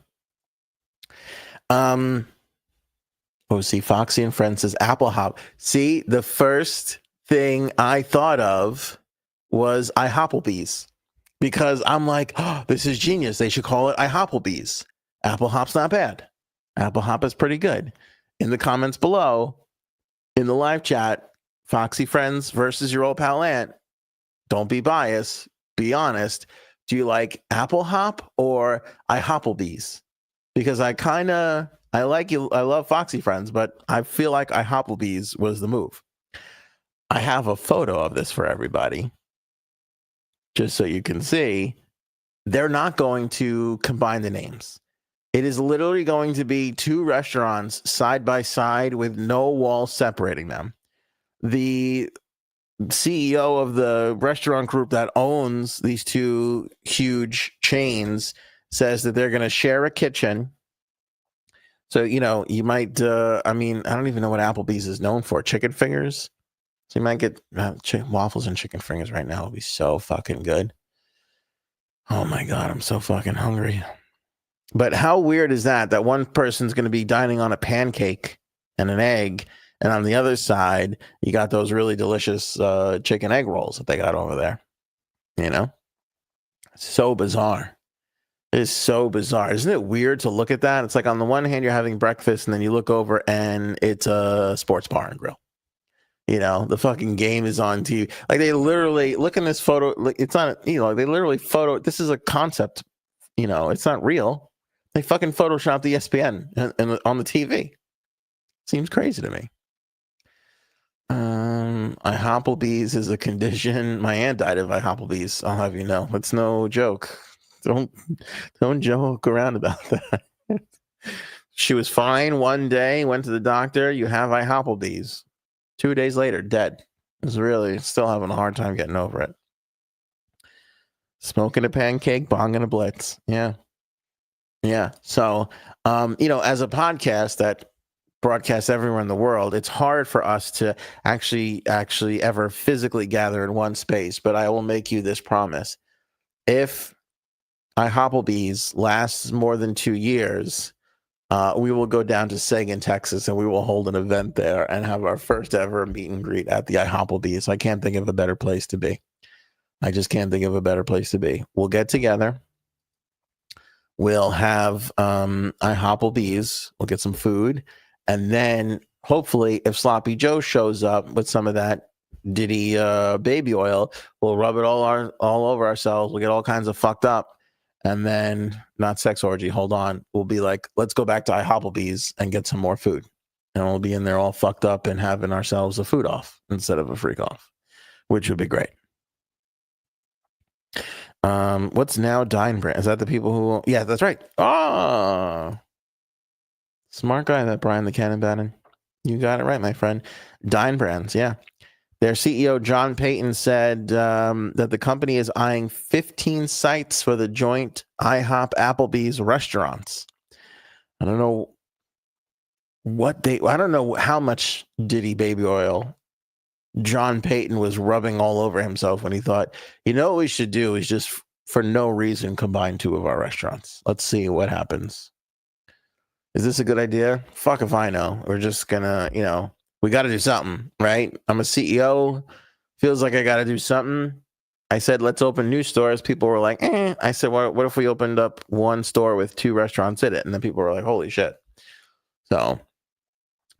See, Foxy and Friends says Apple Hop. See, the first thing I thought of was iHopplebee's, because I'm like, oh, this is genius. They should call it iHopplebee's. Apple Hop's not bad. Apple Hop is pretty good. In the comments below, in the live chat, Foxy Friends versus your old pal Ant, don't be biased. Be honest. Do you like Apple Hop or iHopplebee's? Because I love Foxy Friends, but I feel like iHopplebee's was the move. I have a photo of this for everybody, just so you can see. They're not going to combine the names. It is literally going to be 2 restaurants side by side with no wall separating them. The CEO of the restaurant group that owns these 2 huge chains says that they're going to share a kitchen. So, you might, I don't even know what Applebee's is known for. Chicken fingers. So you might get waffles and chicken fingers right now. It'll be so fucking good. Oh my God, I'm so fucking hungry. But how weird is that one person's going to be dining on a pancake and an egg, and on the other side, you got those really delicious chicken egg rolls that they got over there. It's so bizarre. It is so bizarre. Isn't it weird to look at that? It's like on the one hand, you're having breakfast, and then you look over, and it's a sports bar and grill. The fucking game is on TV. Like, they literally, look in this photo, it's not, they literally this is a concept, it's not real. They fucking photoshopped the ESPN and on the TV. Seems crazy to me. iHopplebee's is a condition. My aunt died of iHopplebee's. I'll have you know. It's no joke. Don't joke around about that. She was fine one day, went to the doctor. You have iHopplebee's. 2 days later, dead. Was really still having a hard time getting over it. Smoking a pancake, bonging a blitz. Yeah. So, as a podcast that broadcast everywhere in the world, it's hard for us to actually ever physically gather in one space. But I will make you this promise: if iHopplebee's lasts more than 2 years, we will go down to Seguin, Texas, and we will hold an event there and have our first ever meet and greet at the iHopplebee's. I can't think of a better place to be. I just can't think of a better place to be. We'll get together. We'll have iHopplebee's. We'll get some food. And then hopefully if Sloppy Joe shows up with some of that Diddy baby oil, we'll rub it all over ourselves. We'll get all kinds of fucked up. And then, not sex orgy, hold on. We'll be like, let's go back to iHopplebee's and get some more food. And we'll be in there all fucked up and having ourselves a food off instead of a freak off, which would be great. What's now Dine Brand? Is that the people who? Yeah, that's right. Oh, smart guy, that Bryan the Cannon Bannon. You got it right, my friend. Dine Brands, yeah. Their CEO, John Payton, said that the company is eyeing 15 sites for the joint IHOP Applebee's restaurants. I don't know I don't know how much Diddy baby oil John Payton was rubbing all over himself when he thought, you know what we should do is just for no reason combine 2 of our restaurants. Let's see what happens. Is this a good idea? Fuck if I know. We're just gonna, we got to do something, right? I'm a CEO. Feels like I got to do something. I said, let's open new stores. People were like, eh. I said, what if we opened up one store with 2 restaurants in it? And then people were like, holy shit. So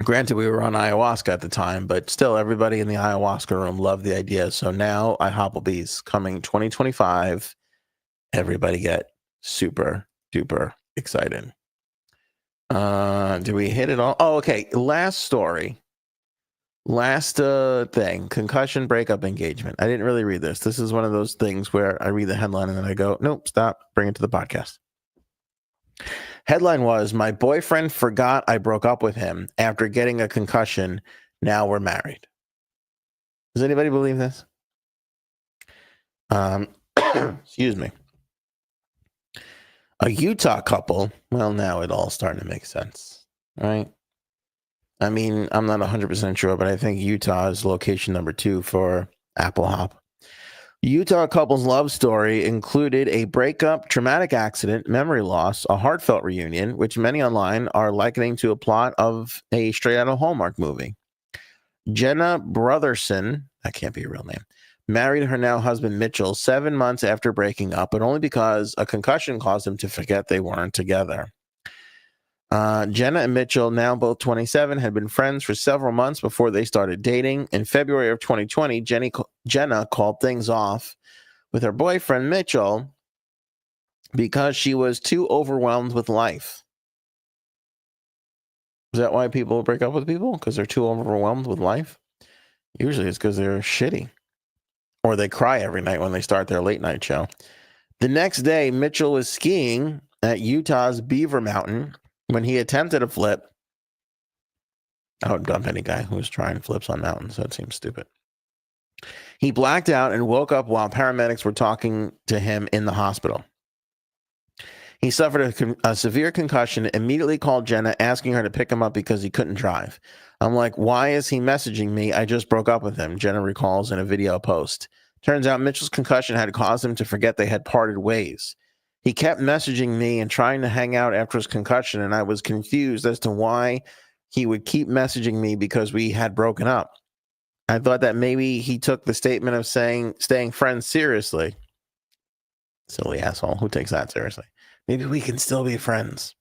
granted, we were on ayahuasca at the time, but still everybody in the ayahuasca room loved the idea. So now iHopplebee's coming 2025. Everybody get super duper excited. Do we hit it all? Oh, okay. Last story. Last thing. Concussion breakup engagement. I didn't really read this. This is one of those things where I read the headline and then I go, nope, stop, bring it to the podcast. Headline was, my boyfriend forgot I broke up with him after getting a concussion. Now we're married. Does anybody believe this? Excuse me. A Utah couple, well, now it all starting to make sense, right? I mean, I'm not 100% sure, but I think Utah is location number 2 for Apple Hop. Utah couple's love story included a breakup, traumatic accident, memory loss, a heartfelt reunion, which many online are likening to a plot of a straight-out of Hallmark movie. Jenna Brotherson, that can't be a real name, married her now husband Mitchell 7 months after breaking up, but only because a concussion caused him to forget they weren't together. Jenna and Mitchell, now both 27, had been friends for several months before they started dating. In February of 2020, Jenna called things off with her boyfriend Mitchell because she was too overwhelmed with life. Is that why people break up with people? Because they're too overwhelmed with life? Usually it's because they're shitty. Or they cry every night when they start their late night show. The next day, Mitchell was skiing at Utah's Beaver Mountain when he attempted a flip. I would dump any guy who's trying flips on mountains. That seems stupid. He blacked out and woke up while paramedics were talking to him in the hospital. He suffered a severe concussion, immediately called Jenna, asking her to pick him up because he couldn't drive. I'm like, why is he messaging me? I just broke up with him, Jenna recalls in a video post. Turns out Mitchell's concussion had caused him to forget they had parted ways. He kept messaging me and trying to hang out after his concussion, and I was confused as to why he would keep messaging me because we had broken up. I thought that maybe he took the statement of saying staying friends seriously. Silly asshole. Who takes that seriously? Maybe we can still be friends.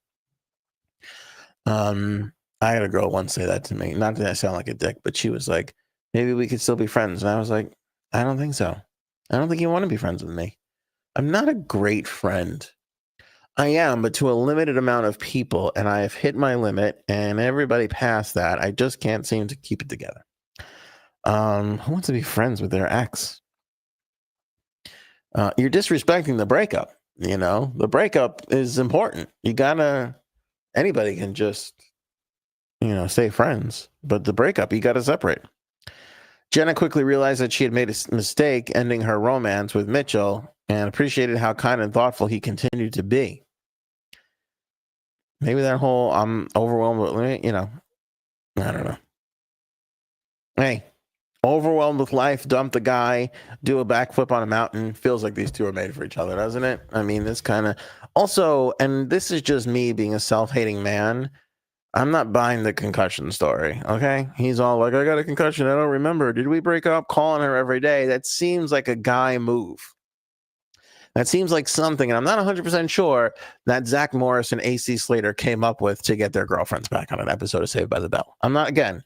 I had a girl once say that to me. Not that I sound like a dick, but she was like, maybe we could still be friends. And I was like, I don't think so. I don't think you want to be friends with me. I'm not a great friend. I am, but to a limited amount of people, and I have hit my limit, and everybody past that, I just can't seem to keep it together. Who wants to be friends with their ex? You're disrespecting the breakup. You know, the breakup is important. Anybody can just, stay friends, but the breakup, you got to separate. Jenna quickly realized that she had made a mistake ending her romance with Mitchell and appreciated how kind and thoughtful he continued to be. Maybe that whole I'm overwhelmed with, I don't know. Hey, overwhelmed with life, dump the guy, do a backflip on a mountain. Feels like these two are made for each other, doesn't it? I mean, this kind of also, and this is just me being a self-hating man. I'm not buying the concussion story, okay? He's all like, I got a concussion. I don't remember. Did we break up? Calling her every day. That seems like a guy move. That seems like something, and I'm not 100% sure that Zach Morris and AC Slater came up with to get their girlfriends back on an episode of Saved by the Bell. I'm not, again,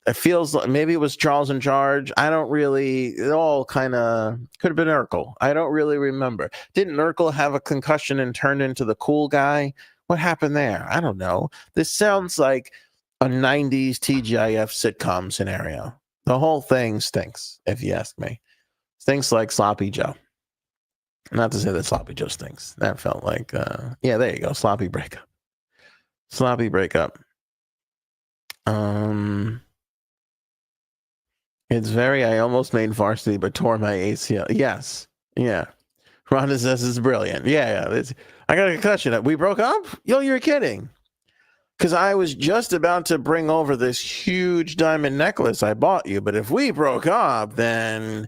it feels like maybe it was Charles in Charge. I don't really, it all kind of could have been Urkel. I don't really remember. Didn't Urkel have a concussion and turn into the cool guy? What happened there? I don't know. This sounds like a 90s TGIF sitcom scenario. The whole thing stinks, if you ask me. Stinks like Sloppy Joe. Not to say that Sloppy Joe stinks. That felt like, yeah, there you go. Sloppy breakup. Sloppy breakup. It's very, I almost made varsity, but tore my ACL. Yes. Yeah. Rhonda says it's brilliant. Yeah. I got a concussion. We broke up? Yo, you're kidding. Because I was just about to bring over this huge diamond necklace I bought you. But if we broke up, then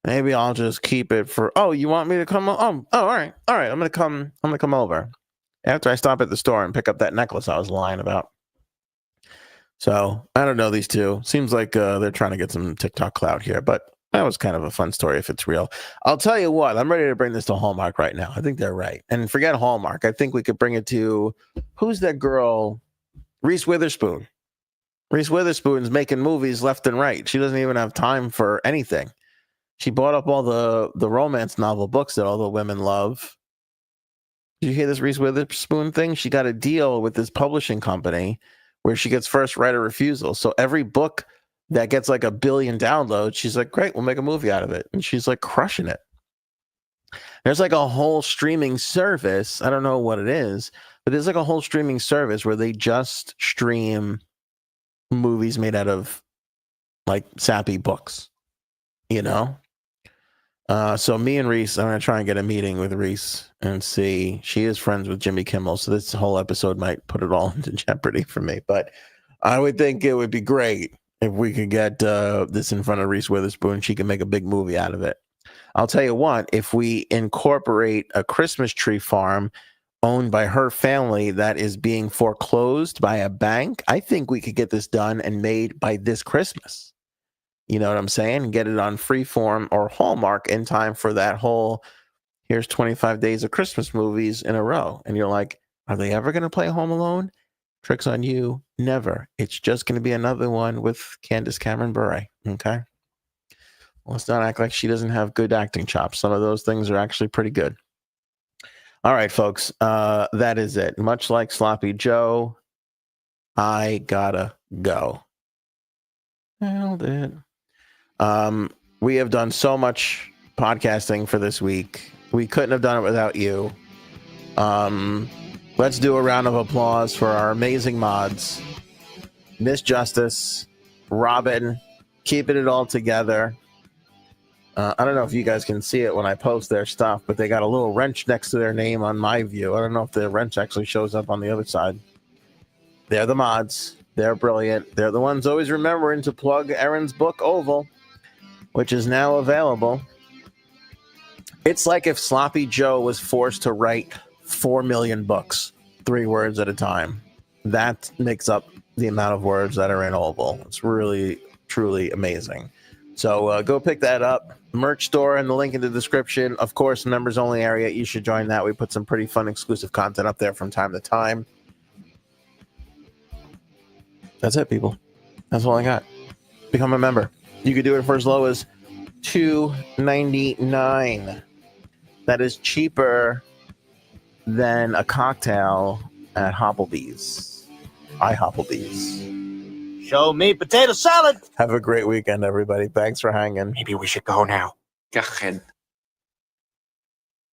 maybe I'll just keep it for, oh, you want me to come? Oh, all right. All right. I'm going to come over after I stop at the store and pick up that necklace I was lying about. So I don't know these two. Seems like they're trying to get some TikTok clout here, but that was kind of a fun story if it's real. I'll tell you what, I'm ready to bring this to Hallmark right now. I think they're right. And forget Hallmark. I think we could bring it to, who's that girl? Reese Witherspoon. Reese Witherspoon's making movies left and right. She doesn't even have time for anything. She bought up all the romance novel books that all the women love. Did you hear this Reese Witherspoon thing? She got a deal with this publishing company where she gets first right of refusal. So every book that gets like 1 billion downloads, she's like, great, we'll make a movie out of it. And she's like crushing it. There's like a whole streaming service. I don't know what it is, but there's like a whole streaming service where they just stream movies made out of like sappy books, you know? So me and Reese, I'm going to try and get a meeting with Reese and see. She is friends with Jimmy Kimmel, so this whole episode might put it all into jeopardy for me. But I would think it would be great if we could get this in front of Reese Witherspoon. She can make a big movie out of it. I'll tell you what, if we incorporate a Christmas tree farm owned by her family that is being foreclosed by a bank, I think we could get this done and made by this Christmas. You know what I'm saying? Get it on Freeform or Hallmark in time for that whole, here's 25 days of Christmas movies in a row. And you're like, are they ever going to play Home Alone? Trick's on you. Never. It's just going to be another one with Candace Cameron Bure. Okay? Well, let's not act like she doesn't have good acting chops. Some of those things are actually pretty good. All right, folks. That is it. Much like Sloppy Joe, I gotta go. Nailed it. We have done so much podcasting for this week. We couldn't have done it without you. Let's do a round of applause for our amazing mods. Miss Justice, Robin, keeping it all together. I don't know if you guys can see it when I post their stuff, but they got a little wrench next to their name on my view. I don't know if the wrench actually shows up on the other side. They're the mods. They're brilliant. They're the ones always remembering to plug Aaron's book, Oval, which is now available. It's like if Sloppy Joe was forced to write 4 million books, 3 words at a time. That makes up the amount of words that are in Oval. It's really, truly amazing. So go pick that up. Merch store and the link in the description. Of course, members only area. You should join that. We put some pretty fun exclusive content up there from time to time. That's it, people. That's all I got. Become a member. You could do it for as low as $2.99. That is cheaper than a cocktail at Hopplebee's. Hopplebee's. Show me potato salad. Have a great weekend, everybody. Thanks for hanging. Maybe we should go now. Go ahead.